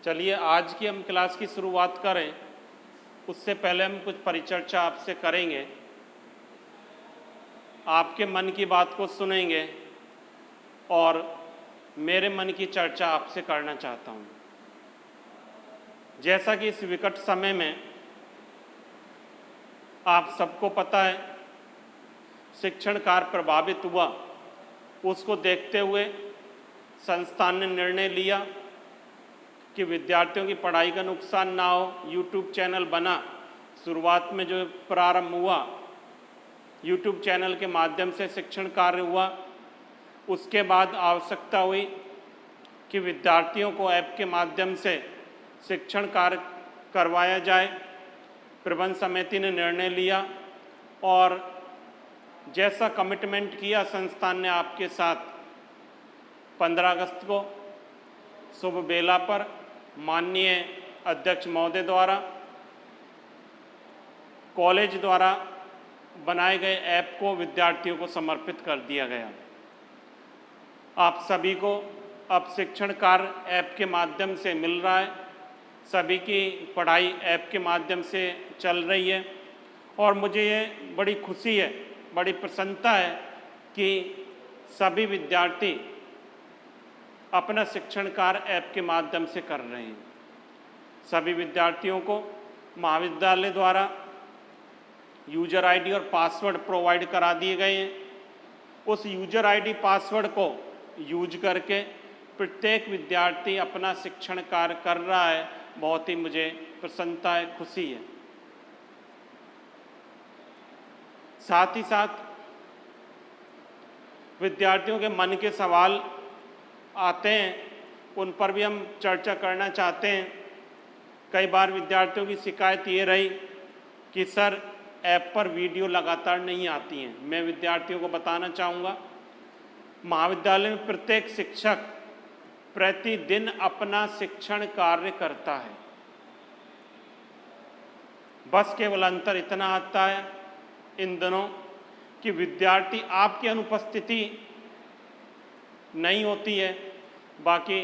चलिए आज की हम क्लास की शुरुआत करें उससे पहले हम कुछ परिचर्चा आपसे करेंगे, आपके मन की बात को सुनेंगे और मेरे मन की चर्चा आपसे करना चाहता हूँ। जैसा कि इस विकट समय में आप सबको पता है शिक्षण कार्य प्रभावित हुआ, उसको देखते हुए संस्थान ने निर्णय लिया कि विद्यार्थियों की पढ़ाई का नुकसान ना हो। यूट्यूब चैनल बना। शुरुआत में जो प्रारंभ हुआ यूट्यूब चैनल के माध्यम से शिक्षण कार्य हुआ। उसके बाद आवश्यकता हुई कि विद्यार्थियों को ऐप के माध्यम से शिक्षण कार्य करवाया जाए। प्रबंध समिति ने निर्णय लिया और जैसा कमिटमेंट किया संस्थान ने आपके साथ 15 अगस्त को शुभ बेला पर माननीय अध्यक्ष महोदय द्वारा कॉलेज द्वारा बनाए गए ऐप को विद्यार्थियों को समर्पित कर दिया गया। आप सभी को अब शिक्षण कार्य ऐप के माध्यम से मिल रहा है। सभी की पढ़ाई ऐप के माध्यम से चल रही है और मुझे ये बड़ी खुशी है, बड़ी प्रसन्नता है कि सभी विद्यार्थी अपना शिक्षण कार्य ऐप के माध्यम से कर रहे हैं। सभी विद्यार्थियों को महाविद्यालय द्वारा यूजर आईडी और पासवर्ड प्रोवाइड करा दिए गए हैं। उस यूजर आईडी पासवर्ड को यूज करके प्रत्येक विद्यार्थी अपना शिक्षण कार्य कर रहा है। बहुत ही मुझे प्रसन्नता है, खुशी है। साथ ही साथ विद्यार्थियों के मन के सवाल आते हैं, उन पर भी हम चर्चा करना चाहते हैं। कई बार विद्यार्थियों की शिकायत ये रही कि सर ऐप पर वीडियो लगातार नहीं आती हैं। मैं विद्यार्थियों को बताना चाहूँगा, महाविद्यालय में प्रत्येक शिक्षक प्रतिदिन अपना शिक्षण कार्य करता है। बस केवल अंतर इतना आता है इन दिनों कि विद्यार्थी आपकी अनुपस्थिति नहीं होती है, बाकी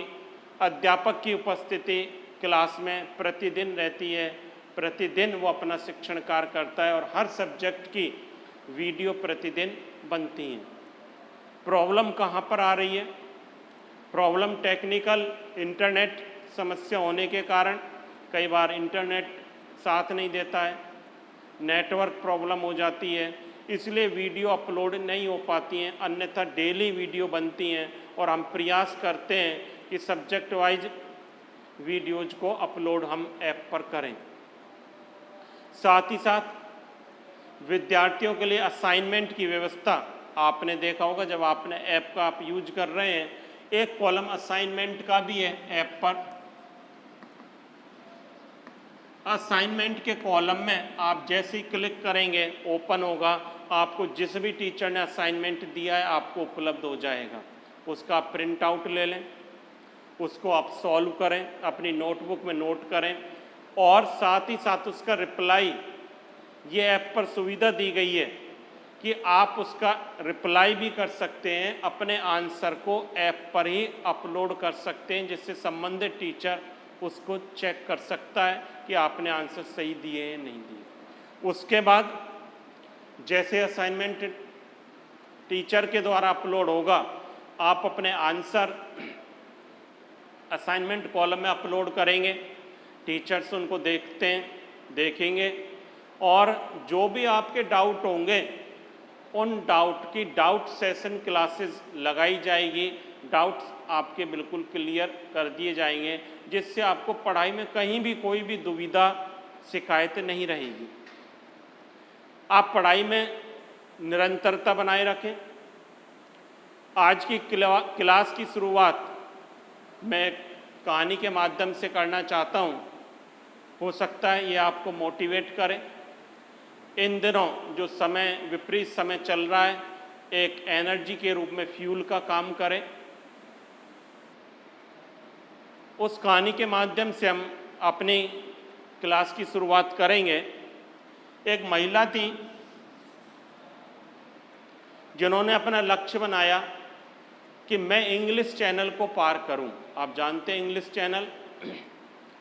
अध्यापक की उपस्थिति क्लास में प्रतिदिन रहती है। प्रतिदिन वो अपना शिक्षण कार्य करता है और हर सब्जेक्ट की वीडियो प्रतिदिन बनती हैं। प्रॉब्लम कहाँ पर आ रही है? प्रॉब्लम टेक्निकल इंटरनेट समस्या होने के कारण कई बार इंटरनेट साथ नहीं देता है, नेटवर्क प्रॉब्लम हो जाती है, इसलिए वीडियो अपलोड नहीं हो पाती हैं। अन्यथा डेली वीडियो बनती हैं और हम प्रयास करते हैं कि सब्जेक्ट वाइज वीडियोज़ को अपलोड हम ऐप पर करें। साथ ही साथ विद्यार्थियों के लिए असाइनमेंट की व्यवस्था आपने देखा होगा, जब आपने ऐप का आप यूज कर रहे हैं, एक कॉलम असाइनमेंट का भी है ऐप पर। असाइनमेंट के कॉलम में आप जैसे ही क्लिक करेंगे ओपन होगा, आपको जिस भी टीचर ने असाइनमेंट दिया है आपको उपलब्ध हो जाएगा। उसका आप प्रिंट आउट ले लें, उसको आप सॉल्व करें, अपनी नोटबुक में नोट करें और साथ ही साथ उसका रिप्लाई, ये ऐप पर सुविधा दी गई है कि आप उसका रिप्लाई भी कर सकते हैं, अपने आंसर को ऐप पर ही अपलोड कर सकते हैं, जिससे संबंधित टीचर उसको चेक कर सकता है कि आपने आंसर सही दिए या नहीं दिए। उसके बाद जैसे असाइनमेंट टीचर के द्वारा अपलोड होगा, आप अपने आंसर असाइनमेंट कॉलम में अपलोड करेंगे, टीचर्स उनको देखेंगे और जो भी आपके डाउट होंगे उन डाउट की डाउट सेशन क्लासेस लगाई जाएगी। डाउट्स आपके बिल्कुल क्लियर कर दिए जाएंगे, जिससे आपको पढ़ाई में कहीं भी कोई भी दुविधा शिकायत नहीं रहेगी। आप पढ़ाई में निरंतरता बनाए रखें। आज की क्लास की शुरुआत मैं कहानी के माध्यम से करना चाहता हूँ। हो सकता है ये आपको मोटिवेट करे। इन दिनों जो समय विपरीत समय चल रहा है, एक एनर्जी के रूप में फ्यूल का काम करे। उस कहानी के माध्यम से हम अपनी क्लास की शुरुआत करेंगे। एक महिला थी जिन्होंने अपना लक्ष्य बनाया कि मैं इंग्लिश चैनल को पार करूं। आप जानते हैं इंग्लिश चैनल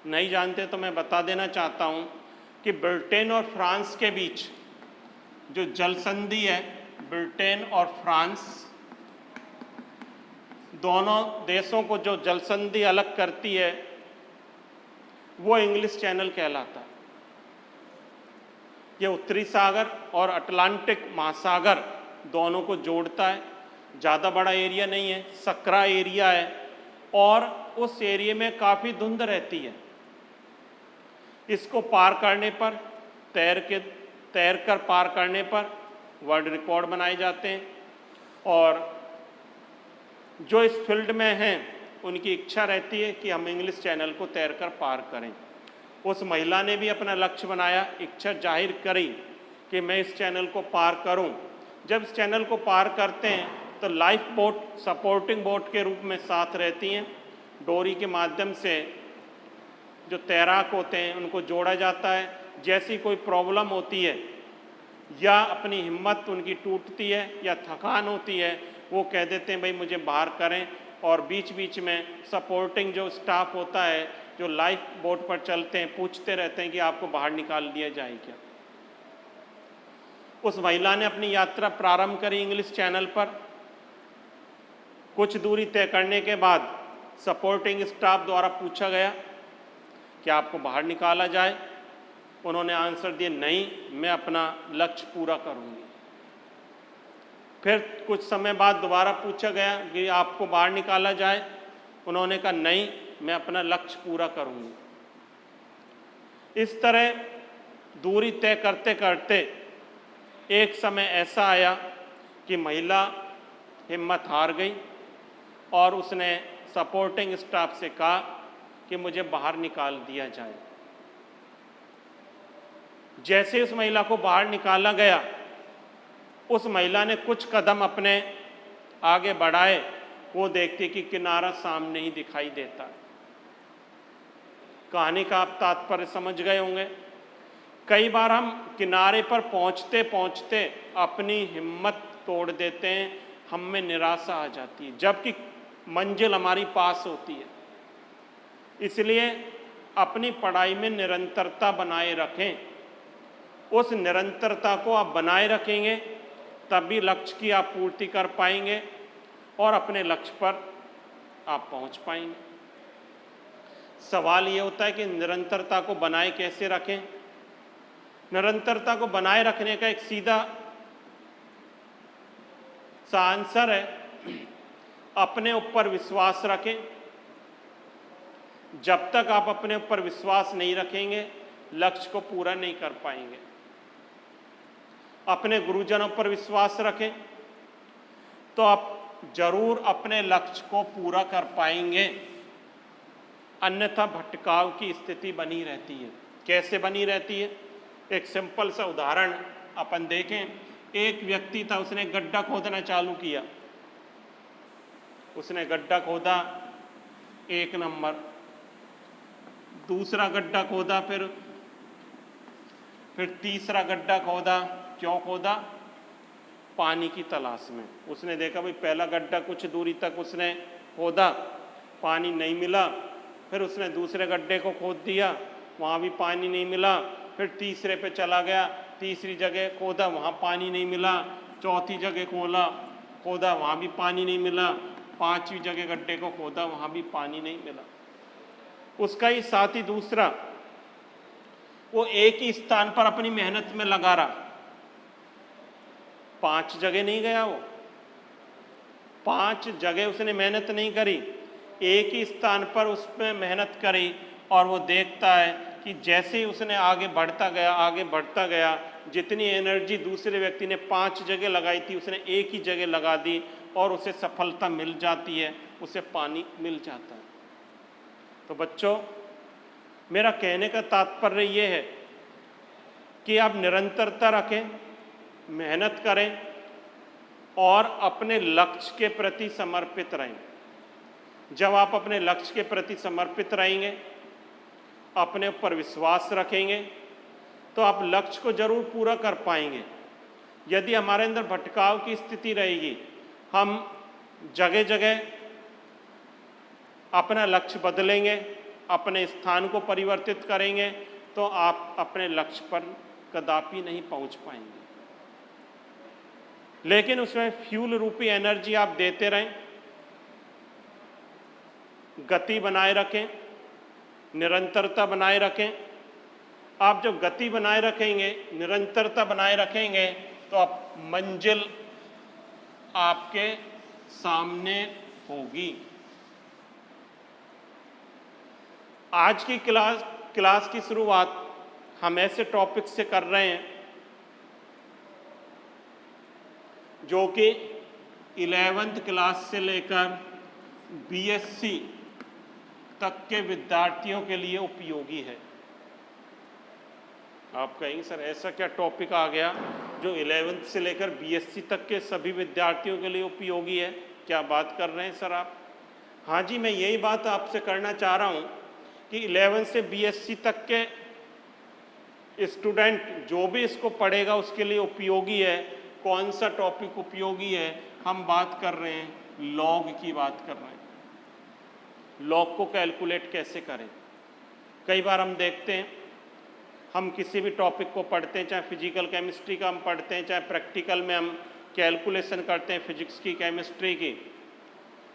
नहीं जानते तो मैं बता देना चाहता हूँ कि ब्रिटेन और फ्रांस के बीच जो जल संधि है, ब्रिटेन और फ्रांस दोनों देशों को जो जल संधि अलग करती है वो इंग्लिश चैनल कहलाता है। ये उत्तरी सागर और अटलांटिक महासागर दोनों को जोड़ता है। ज़्यादा बड़ा एरिया नहीं है, सकरा एरिया है और उस एरिया में काफ़ी धुंध रहती है। इसको पार करने पर तैर कर पार करने पर वर्ल्ड रिकॉर्ड बनाए जाते हैं और जो इस फील्ड में हैं उनकी इच्छा रहती है कि हम इंग्लिश चैनल को तैरकर पार करें। उस महिला ने भी अपना लक्ष्य बनाया, इच्छा जाहिर करी कि मैं इस चैनल को पार करूं। जब इस चैनल को पार करते हैं तो लाइफ बोट सपोर्टिंग बोट के रूप में साथ रहती हैं। डोरी के माध्यम से जो तैराक होते हैं उनको जोड़ा जाता है। जैसी कोई प्रॉब्लम होती है या अपनी हिम्मत उनकी टूटती है या थकान होती है, वो कह देते हैं भाई मुझे बाहर करें, और बीच बीच में सपोर्टिंग जो स्टाफ होता है जो लाइफ बोट पर चलते हैं पूछते रहते हैं कि आपको बाहर निकाल दिया जाए क्या। उस महिला ने अपनी यात्रा प्रारंभ करी इंग्लिश चैनल पर। कुछ दूरी तय करने के बाद सपोर्टिंग स्टाफ द्वारा पूछा गया कि आपको बाहर निकाला जाए। उन्होंने आंसर दिया, नहीं, मैं अपना लक्ष्य पूरा करूंगी। फिर कुछ समय बाद दोबारा पूछा गया कि आपको बाहर निकाला जाए। उन्होंने कहा, नहीं, मैं अपना लक्ष्य पूरा करूंगी। इस तरह दूरी तय करते करते एक समय ऐसा आया कि महिला हिम्मत हार गई और उसने सपोर्टिंग स्टाफ से कहा कि मुझे बाहर निकाल दिया जाए। जैसे उस महिला को बाहर निकाला गया, उस महिला ने कुछ कदम अपने आगे बढ़ाए, वो देखती कि किनारा सामने ही दिखाई देता है। कहानी का आप तात्पर्य समझ गए होंगे। कई बार हम किनारे पर पहुंचते पहुंचते अपनी हिम्मत तोड़ देते हैं, हम में निराशा आ जाती है, जबकि मंजिल हमारी पास होती है। इसलिए अपनी पढ़ाई में निरंतरता बनाए रखें। उस निरंतरता को आप बनाए रखेंगे तभी लक्ष्य की आप पूर्ति कर पाएंगे और अपने लक्ष्य पर आप पहुंच पाएंगे। सवाल ये होता है कि निरंतरता को बनाए कैसे रखें। निरंतरता को बनाए रखने का एक सीधा सा आंसर है, अपने ऊपर विश्वास रखें। जब तक आप अपने ऊपर विश्वास नहीं रखेंगे, लक्ष्य को पूरा नहीं कर पाएंगे। अपने गुरुजनों पर विश्वास रखें तो आप जरूर अपने लक्ष्य को पूरा कर पाएंगे, अन्यथा भटकाव की स्थिति बनी रहती है। कैसे बनी रहती है? एक सिंपल सा उदाहरण अपन देखें। एक व्यक्ति था, उसने गड्ढा खोदना चालू किया। उसने गड्ढा खोदा, 1 नंबर। दूसरा गड्ढा खोदा, फिर तीसरा गड्ढा खोदा। क्यों खोदा? पानी की तलाश में। उसने देखा भाई पहला गड्ढा कुछ दूरी तक उसने खोदा, पानी नहीं मिला। फिर उसने दूसरे गड्ढे को खोद दिया, वहाँ भी पानी नहीं मिला। फिर तीसरे पे चला गया, तीसरी जगह खोदा, वहाँ पानी नहीं मिला। चौथी जगह खोदा, वहाँ भी पानी नहीं मिला। 5वीं जगह गड्ढे को खोदा, वहाँ भी पानी नहीं मिला। उसका ही साथी दूसरा, वो एक ही स्थान पर अपनी मेहनत में लगा रहा। 5 जगह नहीं गया वो, 5 जगह उसने मेहनत नहीं करी, एक ही स्थान पर उसमें मेहनत करी। और वो देखता है कि जैसे ही उसने आगे बढ़ता गया, जितनी एनर्जी दूसरे व्यक्ति ने 5 जगह लगाई थी, उसने एक ही जगह लगा दी और उसे सफलता मिल जाती है, उसे पानी मिल जाता है। तो बच्चों, मेरा कहने का तात्पर्य ये है कि आप निरंतरता रखें, मेहनत करें और अपने लक्ष्य के प्रति समर्पित रहें। जब आप अपने लक्ष्य के प्रति समर्पित रहेंगे, अपने ऊपर विश्वास रखेंगे, तो आप लक्ष्य को जरूर पूरा कर पाएंगे। यदि हमारे अंदर भटकाव की स्थिति रहेगी, हम जगह जगह अपना लक्ष्य बदलेंगे, अपने स्थान को परिवर्तित करेंगे तो आप अपने लक्ष्य पर कदापि नहीं पहुंच पाएंगे। लेकिन उसमें फ्यूल रूपी एनर्जी आप देते रहें, गति बनाए रखें, निरंतरता बनाए रखें। आप जब गति बनाए रखेंगे, निरंतरता बनाए रखेंगे तो आप मंजिल आपके सामने होगी। आज की क्लास की शुरुआत हम ऐसे टॉपिक से कर रहे हैं जो कि 11th क्लास से लेकर बीएससी तक के विद्यार्थियों के लिए उपयोगी है। आप कहेंगे सर ऐसा क्या टॉपिक आ गया जो 11th से लेकर बीएससी तक के सभी विद्यार्थियों के लिए उपयोगी है? क्या बात कर रहे हैं सर आप? हाँ जी, मैं यही बात आपसे करना चाह रहा हूँ कि 11 से बीएससी तक के स्टूडेंट जो भी इसको पढ़ेगा उसके लिए उपयोगी है। कौन सा टॉपिक उपयोगी है? हम बात कर रहे हैं लॉग की बात कर रहे हैं। लॉग को कैलकुलेट कैसे करें? कई बार हम देखते हैं, हम किसी भी टॉपिक को पढ़ते हैं, चाहे फिजिकल केमिस्ट्री का हम पढ़ते हैं, चाहे प्रैक्टिकल में हम कैलकुलेशन करते हैं फिजिक्स की, केमिस्ट्री की,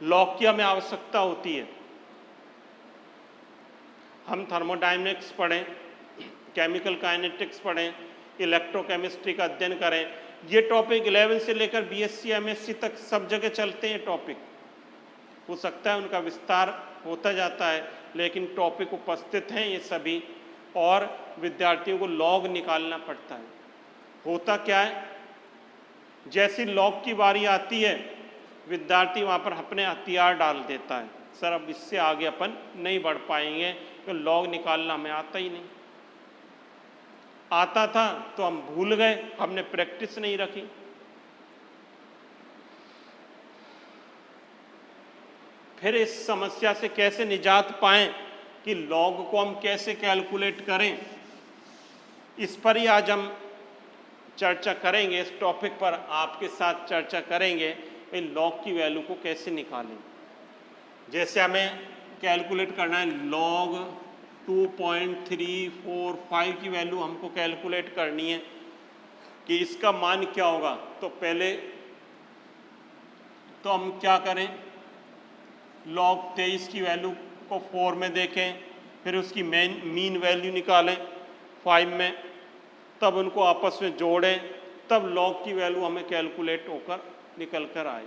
लॉग की हमें आवश्यकता होती है। हम थर्मोडायनेमिक्स पढ़ें, केमिकल काइनेटिक्स पढ़ें, इलेक्ट्रोकेमिस्ट्री का अध्ययन करें, ये टॉपिक 11 से लेकर बीएससी एमएससी तक सब जगह चलते हैं। टॉपिक हो सकता है उनका विस्तार होता जाता है, लेकिन टॉपिक उपस्थित हैं ये सभी, और विद्यार्थियों को लॉग निकालना पड़ता है। होता क्या है, जैसी लॉग की बारी आती है विद्यार्थी वहाँ पर अपने हथियार डाल देता है, सर अब इससे आगे अपन नहीं बढ़ पाएंगे, तो लॉग निकालना हमें आता ही नहीं। आता था तो हम भूल गए, हमने प्रैक्टिस नहीं रखी। फिर इस समस्या से कैसे निजात पाएं कि लॉग को हम कैसे कैलकुलेट करें, इस पर ही आज हम चर्चा करेंगे। इस टॉपिक पर आपके साथ चर्चा करेंगे कि लॉग की वैल्यू को कैसे निकालें। जैसे हमें कैलकुलेट करना है लॉग 2.345 की वैल्यू हमको कैलकुलेट करनी है कि इसका मान क्या होगा, तो पहले तो हम क्या करें, लॉग 23 की वैल्यू को 4 में देखें, फिर उसकी मीन वैल्यू निकालें 5 में, तब उनको आपस में जोड़ें, तब लॉग की वैल्यू हमें कैलकुलेट होकर निकल कर आए।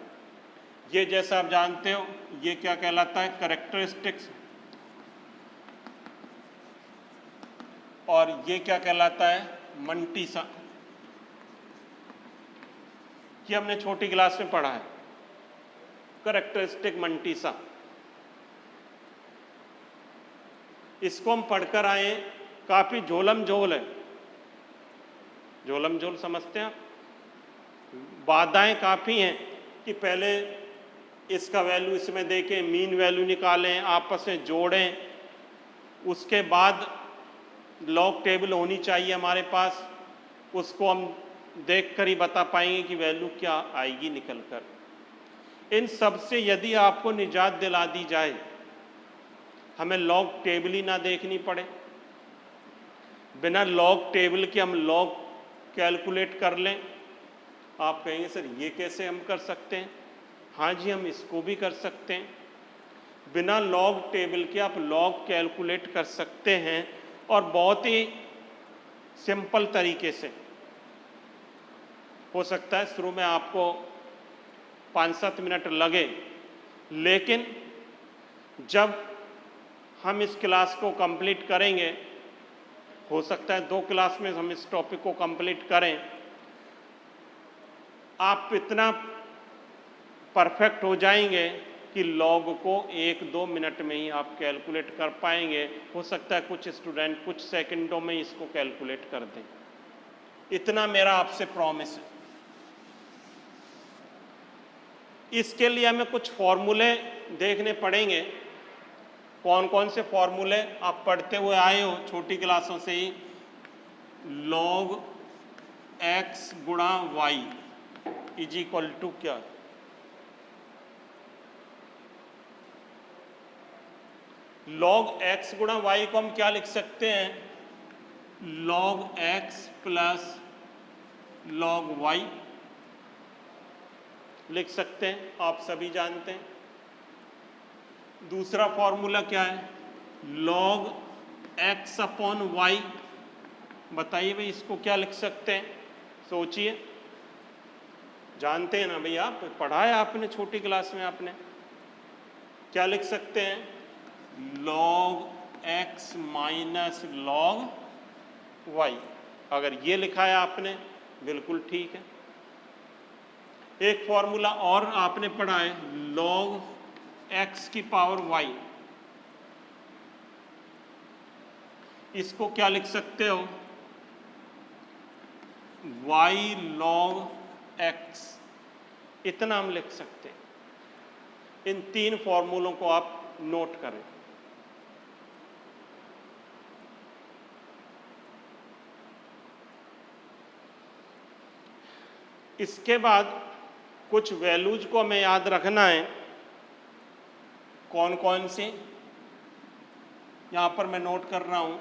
ये जैसा आप जानते हो ये क्या कहलाता है, कैरेक्टरिस्टिक्स, और ये क्या कहलाता है, मंटीसा, कि हमने छोटी क्लास में पढ़ा है, कैरेक्टरिस्टिक मंटीसा। इसको हम पढ़कर आए, काफी झोलम झोल है। झोलम झोल समझते हैं आप? बाधाएं काफी हैं कि पहले इसका वैल्यू इसमें देखें, मीन वैल्यू निकालें, आपस में जोड़ें, उसके बाद लॉग टेबल होनी चाहिए हमारे पास, उसको हम देखकर ही बता पाएंगे कि वैल्यू क्या आएगी निकल कर। इन सब से यदि आपको निजात दिला दी जाए, हमें लॉग टेबल ही ना देखनी पड़े, बिना लॉग टेबल के हम लॉग कैलकुलेट कर लें, आप कहेंगे सर ये कैसे हम कर सकते हैं? हाँ जी, हम इसको भी कर सकते हैं। बिना लॉग टेबल के आप लॉग कैलकुलेट कर सकते हैं, और बहुत ही सिंपल तरीके से। हो सकता है शुरू में आपको 5-7 मिनट लगे, लेकिन जब हम इस क्लास को कंप्लीट करेंगे, हो सकता है 2 क्लास में हम इस टॉपिक को कंप्लीट करें, आप इतना परफेक्ट हो जाएंगे कि लॉग को 1-2 मिनट में ही आप कैलकुलेट कर पाएंगे। हो सकता है कुछ स्टूडेंट कुछ सेकंडों में इसको कैलकुलेट कर दें, इतना मेरा आपसे प्रॉमिस है। इसके लिए हमें कुछ फॉर्मूले देखने पड़ेंगे। कौन कौन से फॉर्मूले आप पढ़ते हुए आए हो छोटी क्लासों से ही, log x गुणा y इज इक्वल टू क्या, लॉग एक्स गुणा वाई को हम क्या लिख सकते हैं? Log x plus log y लिख सकते हैं, आप सभी जानते हैं। दूसरा फॉर्मूला क्या है? Log x upon y. बताइए भाई इसको क्या लिख सकते हैं? सोचिए, जानते हैं ना भाई, आप पढ़ा है आपने छोटी क्लास में, आपने क्या लिख सकते हैं? Log x minus log y. अगर ये लिखा है आपने, बिल्कुल ठीक है। एक फॉर्मूला और आपने पढ़ा है, लॉग एक्स की पावर वाई। इसको क्या लिख सकते हो? वाई लॉग एक्स, इतना हम लिख सकते हैं। इन तीन फॉर्मूलों को आप नोट करें। इसके बाद कुछ वैल्यूज को हमें याद रखना है। कौन कौन सी? यहां पर मैं नोट कर रहा हूं।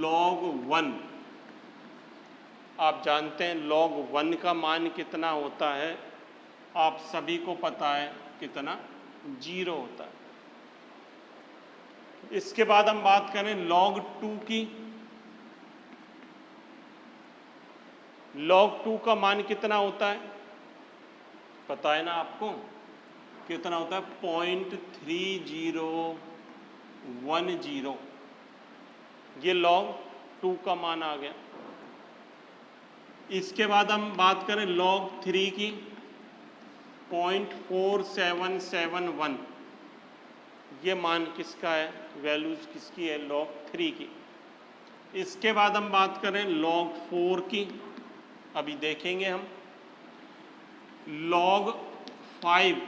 log 1, आप जानते हैं log 1 का मान कितना होता है? आप सभी को पता है कितना? 0 होता है। इसके बाद हम बात करें log 2 की। log 2 का मान कितना होता है? पता है ना आपको? कितना होता है? 0.3010। ये log 2 का मान आ गया। इसके बाद हम बात करें log 3 की, 0.4771। ये मान किसका है? वैल्यूज किसकी है? log 3 की। इसके बाद हम बात करें log 4 की, अभी देखेंगे हम। log 5,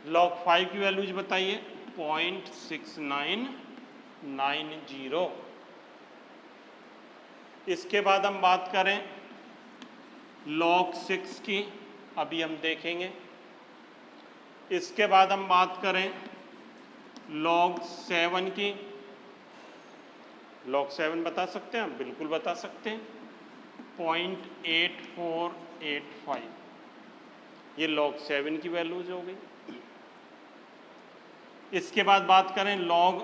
log 5 की वैल्यूज बताइए। 0.6990। इसके बाद हम बात करें log 6 की, अभी हम देखेंगे। इसके बाद हम बात करें log 7 की। log 7 बता सकते हैं? बिल्कुल बता सकते हैं। 0.8485। ये log 7 की वैल्यूज हो गई। इसके बाद बात करें log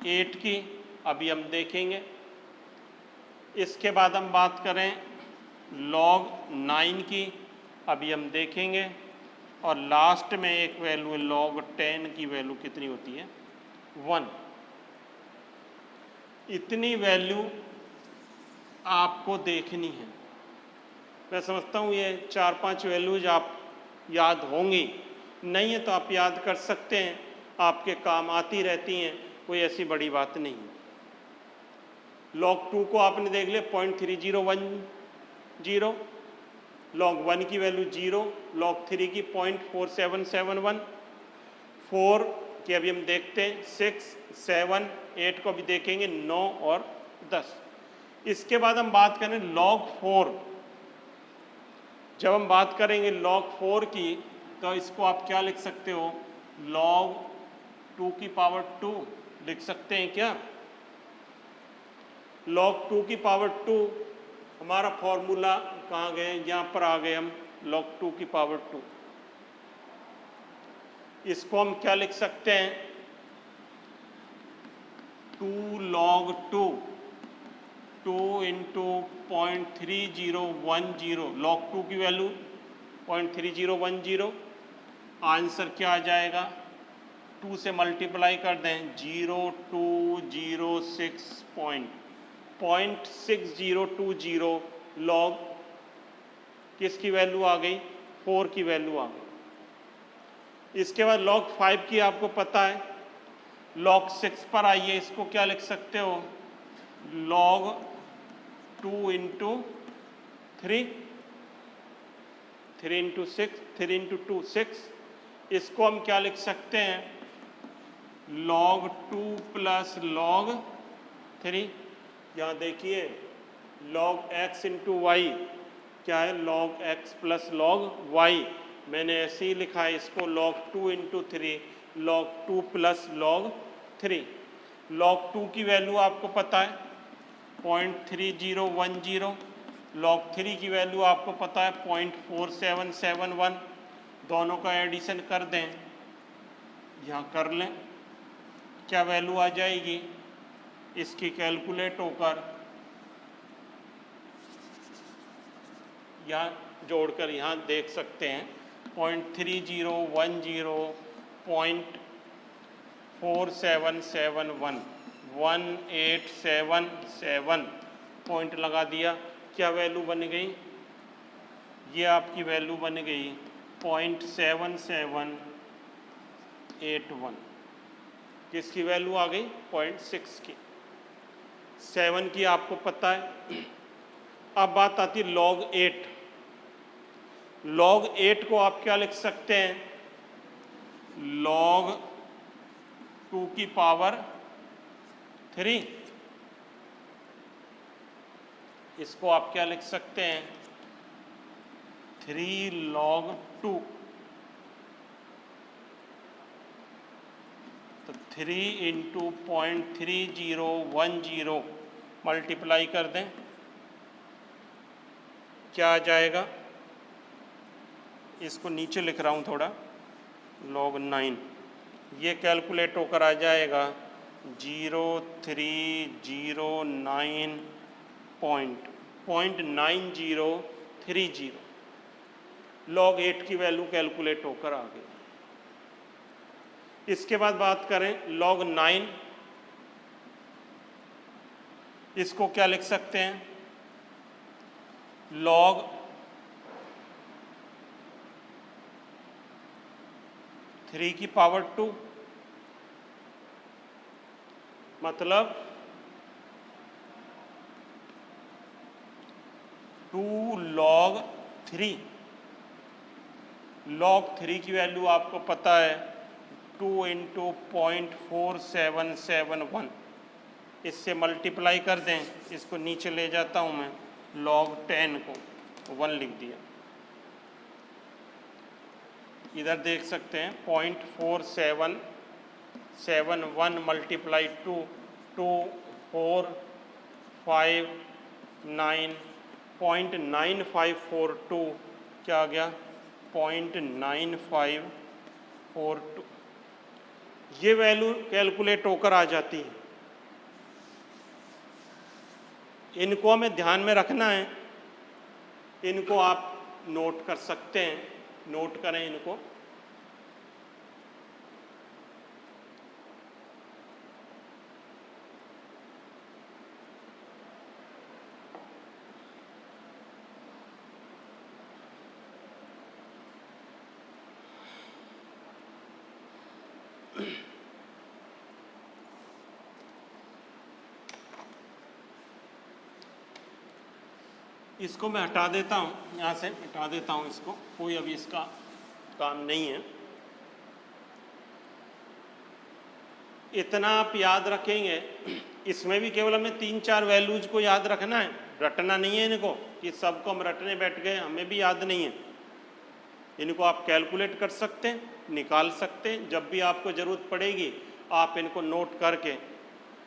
8 की, अभी हम देखेंगे। इसके बाद हम बात करें log 9 की, अभी हम देखेंगे। और लास्ट में एक वैल्यू है log 10 की। वैल्यू कितनी होती है? 1। इतनी वैल्यू आपको देखनी है। मैं समझता हूँ ये 4-5 वैल्यूज आप याद होंगी। नहीं है तो आप याद कर सकते हैं, आपके काम आती रहती हैं, कोई ऐसी बड़ी बात नहीं है। log 2 को आपने देख लिया 0.3010। log 1 की वैल्यू 0, log 3 की 0.4771, 4 की अभी हम देखते हैं 6, 7, 8 को अभी देखेंगे 9 और 10। इसके बाद हम बात करें log 4। जब हम बात करेंगे log 4 की, तो इसको आप क्या लिख सकते हो? log 2 की पावर 2 लिख सकते हैं क्या? log 2 की पावर 2, हमारा फॉर्मूला कहाँ गए? यहाँ पर आ गए हम। log 2 की पावर 2, इसको हम क्या लिख सकते हैं? 2 log 2, 2 इंटू 0.3010। log 2 की वैल्यू 0.3010। आंसर क्या आ जाएगा? 2 से मल्टीप्लाई कर दें, 0.6020 log किसकी वैल्यू आ गई? 4 की वैल्यू आ गई। इसके बाद log 5 की आपको पता है। log 6 पर आइए, इसको क्या लिख सकते हो? log 2 into 3, 3 into 6, 3 into 2 6। इसको हम क्या लिख सकते हैं? log 2 plus log 3। यहाँ देखिए log x इंटू वाई क्या है? log x plus log y। मैंने ऐसे ही लिखा है इसको log 2 into 3 log 2 plus log 3। log 2 की वैल्यू आपको पता है 0.3010, log 3 की वैल्यू आपको पता है 0.4771। दोनों का एडिशन कर दें, यहाँ कर लें, क्या वैल्यू आ जाएगी इसकी कैलकुलेट होकर, यहाँ जोड़कर यहाँ देख सकते हैं 0.3010, 0.4771, 1877 पॉइंट लगा दिया, क्या वैल्यू बन गई, ये आपकी वैल्यू बन गई 0.7781। किसकी वैल्यू आ गई 0.6 की, 7 की आपको पता है। अब बात आती है log 8। log 8 को आप क्या लिख सकते हैं, log 2 की पावर 3, इसको आप क्या लिख सकते हैं 3 log 2। तो 3 इंटू 0.3010 मल्टीप्लाई कर दें, क्या आ जाएगा, इसको नीचे लिख रहा हूँ थोड़ा, log 9, ये कैलकुलेट होकर आ जाएगा 0309.9030। log 8 की वैल्यू कैलकुलेट होकर आ गई। इसके बाद बात करें log 9, इसको क्या लिख सकते हैं log 3 की पावर 2, मतलब 2 log 3। log 3 की वैल्यू आपको पता है 2 इंटू 0.4771, इससे मल्टीप्लाई कर दें, इसको नीचे ले जाता हूँ मैं, log 10 को 1 लिख दिया, इधर देख सकते हैं 0.4771 मल्टीप्लाई 2, 24590.9542, क्या आ गया 0.9542। ये वैल्यू कैलकुलेट होकर आ जाती है। इनको हमें ध्यान में रखना है, इनको आप नोट कर सकते हैं, नोट करें इनको। इसको मैं हटा देता हूँ, यहाँ से हटा देता हूँ इसको, कोई अभी इसका काम नहीं है। इतना आप याद रखेंगे, इसमें भी केवल हमें 3-4 वैल्यूज को याद रखना है, रटना नहीं है इनको कि सबको हम रटने बैठ गए, हमें भी याद नहीं है। इनको आप कैलकुलेट कर सकते हैं, निकाल सकते हैं, जब भी आपको ज़रूरत पड़ेगी आप इनको नोट करके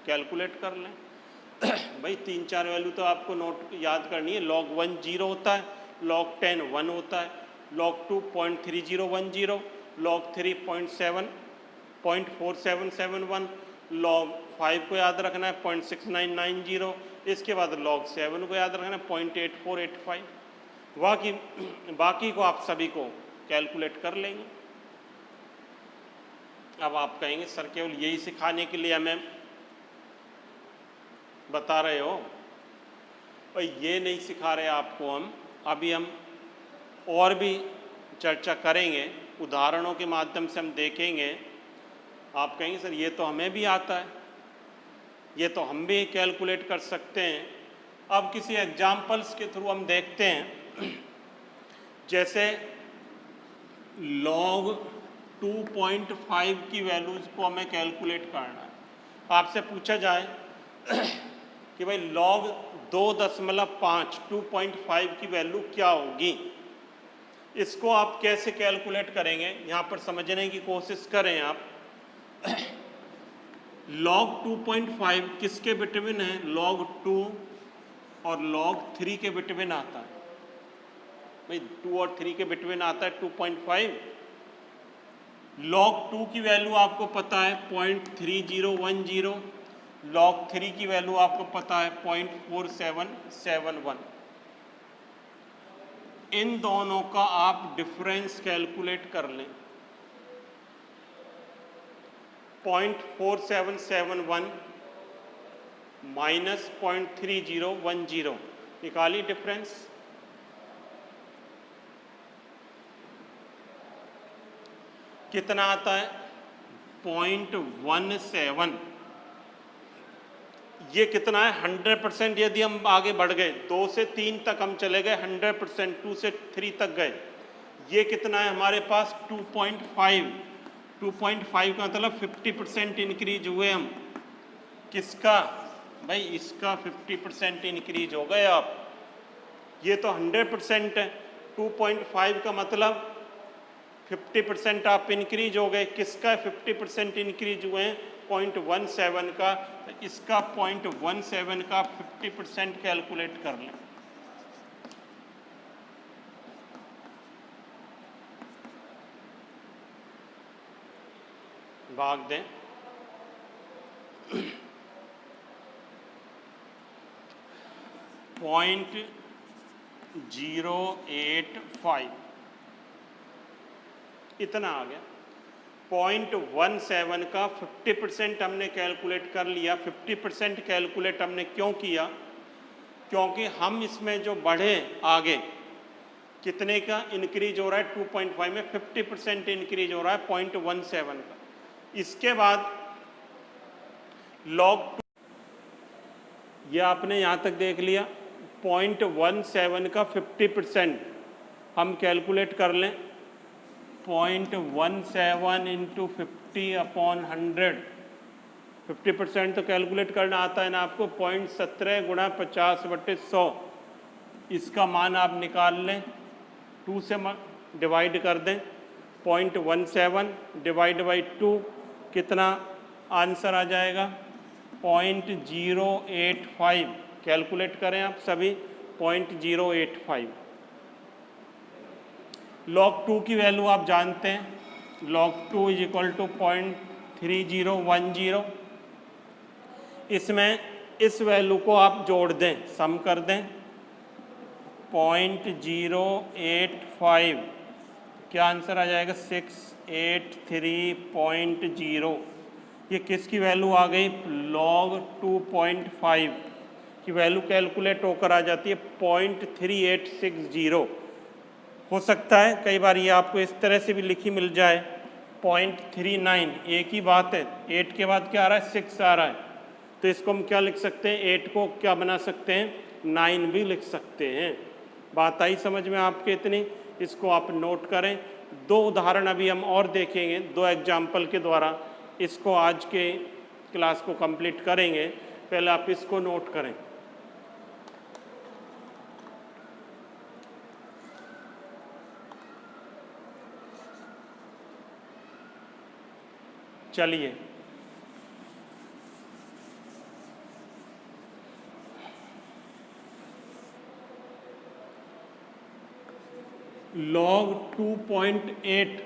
कैलकुलेट कर लें। भाई 3-4 वैल्यू तो आपको नोट याद करनी है। log 1 0 होता है, log 10 1 होता है, log 2 0.3010, log 3 0.4771, log 5 को याद रखना है 0.6990, इसके बाद log 7 को याद रखना है 0.8485। बाकी को आप सभी को कैलकुलेट कर लेंगे। अब आप कहेंगे सर केवल यही सिखाने के लिए हमें बता रहे हो, और ये नहीं सिखा रहे आपको हम, अभी हम और भी चर्चा करेंगे, उदाहरणों के माध्यम से हम देखेंगे। आप कहेंगे सर ये तो हमें भी आता है, ये तो हम भी कैलकुलेट कर सकते हैं। अब किसी एग्जाम्पल्स के थ्रू हम देखते हैं, जैसे log 2.5 की वैल्यूज़ को हमें कैलकुलेट करना है। आपसे पूछा जाए कि भाई log 2.5 2.5 की वैल्यू क्या होगी, इसको आप कैसे कैलकुलेट करेंगे यहाँ पर समझने की कोशिश करें आप। log 2.5 किसके बिटवीन है? log 2 और log 3 के बिटवीन आता है भाई, 2 और 3 के बिटवीन आता है 2.5। log 2 की वैल्यू आपको पता है 0.3010, log 3 की वैल्यू आपको पता है 0.4771। इन दोनों का आप डिफरेंस कैलकुलेट कर लें। 0.4771 माइनस 0.3010 निकाली डिफरेंस। कितना आता है? 0.17। ये कितना है? 100%। यदि हम आगे बढ़ गए 2 से 3 तक हम चले गए 100%, 2 से 3 तक गए, ये कितना है हमारे पास? 2.5। 2.5 का मतलब 50% इंक्रीज हुए हम। किसका भाई? इसका 50% इंक्रीज हो गए आप। ये तो 100% है, 2.5 का मतलब 50% आप इंक्रीज हो गए। किसका 50% इंक्रीज हुए हैं? 0.17 का। तो इसका 0.17 का 50% कैलकुलेट कर लें। भाग दें 0.085, इतना आ गया। 0.17 का 50% हमने कैलकुलेट कर लिया। 50% कैलकुलेट हमने क्यों किया? क्योंकि हम इसमें जो बढ़े आगे, कितने का इंक्रीज हो रहा है? 2.5 में 50% इंक्रीज हो रहा है 0.17 का। इसके बाद log 2, ये आपने यहाँ तक देख लिया। 0.17 का 50% हम कैलकुलेट कर लें। 0.17 इंटू 50/100, 50% तो कैलकुलेट करना आता है ना आपको। 0.17 गुणा 50/100, इसका मान आप निकाल लें। 2 से डिवाइड कर दें। 0.17 डिवाइड बाई 2, कितना आंसर आ जाएगा? 0.085। कैलकुलेट करें आप सभी। 0.085। log 2 की वैल्यू आप जानते हैं। log 2 = 0.3010। इसमें इस वैल्यू को आप जोड़ दें, सम कर दें। 0.085, क्या आंसर आ जाएगा? 683.0। ये किसकी वैल्यू आ गई? log 2.5 की वैल्यू कैलकुलेट होकर आ जाती है 0.3860। हो सकता है कई बार ये आपको इस तरह से भी लिखी मिल जाए 0.39। एक ही बात है, 8 के बाद क्या आ रहा है? 6 आ रहा है। तो इसको हम क्या लिख सकते हैं? 8 को क्या बना सकते हैं? 9 भी लिख सकते हैं। बात आई समझ में आपके इतनी? इसको आप नोट करें। 2 उदाहरण अभी हम और देखेंगे, 2 एग्जाम्पल के द्वारा इसको आज के क्लास को कंप्लीट करेंगे। पहले आप इसको नोट करें। चलिए, log 2.8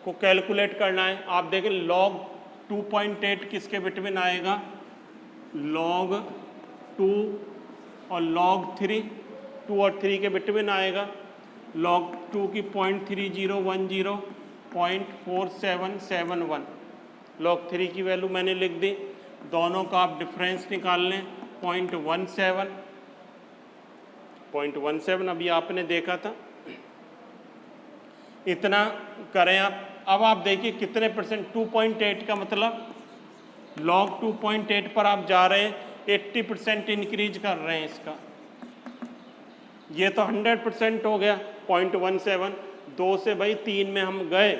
को कैलकुलेट करना है। आप देखें log 2.8 किसके बिटवीन आएगा? log 2 और log 3, 2 और 3 के बिटवीन आएगा। log 2 की 0.3010, 0.4771। log 3 की वैल्यू मैंने लिख दी। दोनों का आप डिफरेंस निकाल लें। 0.17 अभी आपने देखा था। इतना करें आप। अब आप देखिए कितने परसेंट? 2.8 का मतलब log 2.8 पर आप जा रहे हैं, 80% इंक्रीज कर रहे हैं इसका। ये तो 100% हो गया 0.17। 2 से भाई 3 में हम गए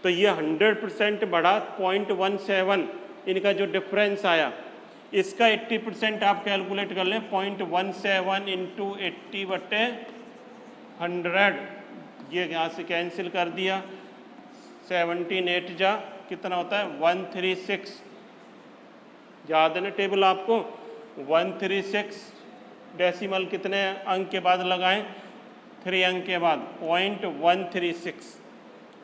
तो ये 100% बढ़ा 0.17। इनका जो डिफरेंस आया, इसका 80% आप कैलकुलेट कर लें। 0.17 इंटू 80/100 ये यहाँ से कैंसिल कर दिया, 17 8 जा कितना होता है 136। याद है ना टेबल आपको, 136 डेसिमल कितने अंक के बाद लगाएं, 3 अंक के बाद 0.136।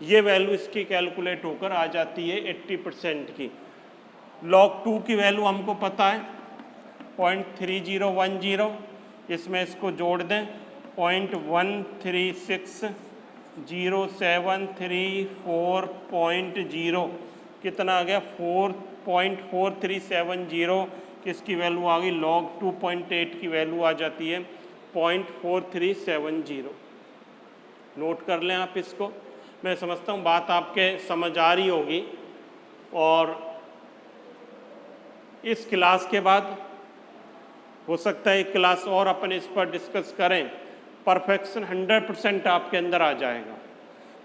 ये वैल्यू इसकी कैलकुलेट होकर आ जाती है 80% की। log 2 की वैल्यू हमको पता है 0.3010, इसमें इसको जोड़ दें 0.1360734.0 कितना आ गया 4.4370, किसकी वैल्यू आ गई log 2.8 की वैल्यू आ जाती है 0.4370। नोट कर लें आप इसको। मैं समझता हूँ बात आपके समझ आ रही होगी। और इस क्लास के बाद हो सकता है एक क्लास और अपन इस पर डिस्कस करें, परफेक्शन 100% आपके अंदर आ जाएगा।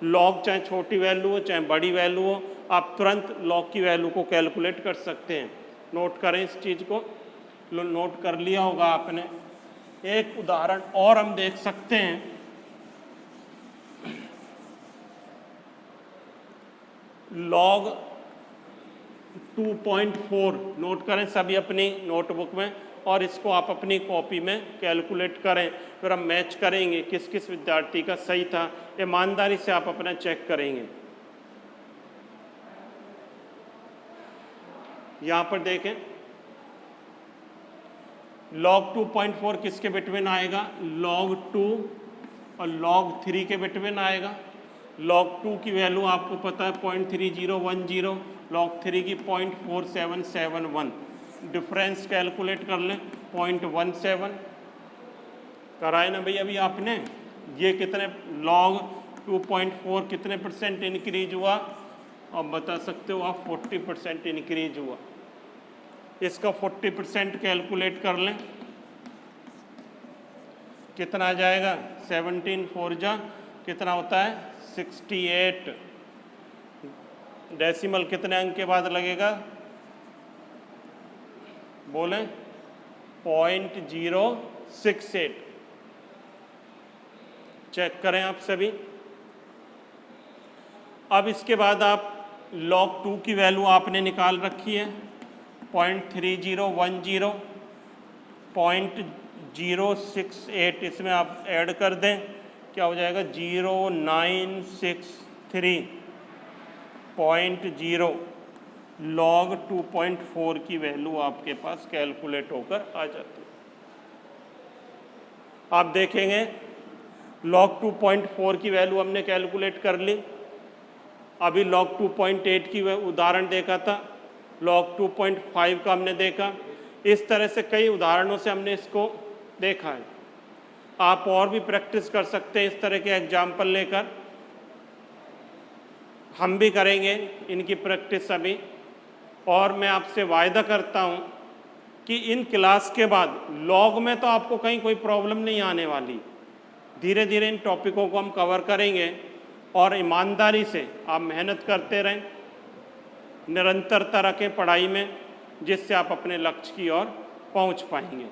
लॉग चाहे छोटी वैल्यू हो चाहे बड़ी वैल्यू हो, आप तुरंत लॉग की वैल्यू को कैलकुलेट कर सकते हैं। नोट करें इस चीज़ को, नोट कर लिया होगा आपने। एक उदाहरण और हम देख सकते हैं। log 2.4 नोट करें सभी अपनी नोटबुक में, और इसको आप अपनी कॉपी में कैलकुलेट करें। फिर हम मैच करेंगे किस किस विद्यार्थी का सही था, ईमानदारी से आप अपना चेक करेंगे। यहाँ पर देखें log 2.4 किसके बिटवीन आएगा, log 2 और log 3 के बिटवीन आएगा। log 2 की वैल्यू आपको पता है 0.3010, log 3 की 0.4771। डिफरेंस कैलकुलेट कर लें 0.17 कराए ना भाई अभी आपने। ये कितने log 2.4 कितने % इंक्रीज हुआ, आप बता सकते हो आप 40% इंक्रीज हुआ। इसका 40% कैलकुलेट कर लें, कितना आ जाएगा 17 4 जा कितना होता है 68। डेसिमल कितने अंक के बाद लगेगा, बोलें 0.068। चेक करें आप सभी। अब इसके बाद आप log 2 की वैल्यू आपने निकाल रखी है 0.3010, 0.068 इसमें आप ऐड कर दें, क्या हो जाएगा 0963.0। log 2.4 की वैल्यू आपके पास कैलकुलेट होकर आ जाती है। आप देखेंगे log 2.4 की वैल्यू हमने कैलकुलेट कर ली। अभी log 2.8 की उदाहरण देखा था, log 2.5 का हमने देखा। इस तरह से कई उदाहरणों से हमने इसको देखा है। आप और भी प्रैक्टिस कर सकते हैं इस तरह के एग्जाम्पल लेकर, हम भी करेंगे इनकी प्रैक्टिस अभी। और मैं आपसे वायदा करता हूं कि इन क्लास के बाद लॉग में तो आपको कहीं कोई प्रॉब्लम नहीं आने वाली। धीरे धीरे इन टॉपिकों को हम कवर करेंगे और ईमानदारी से आप मेहनत करते रहें, निरंतरता रखें पढ़ाई में, जिससे आप अपने लक्ष्य की ओर पहुंच पाएंगे।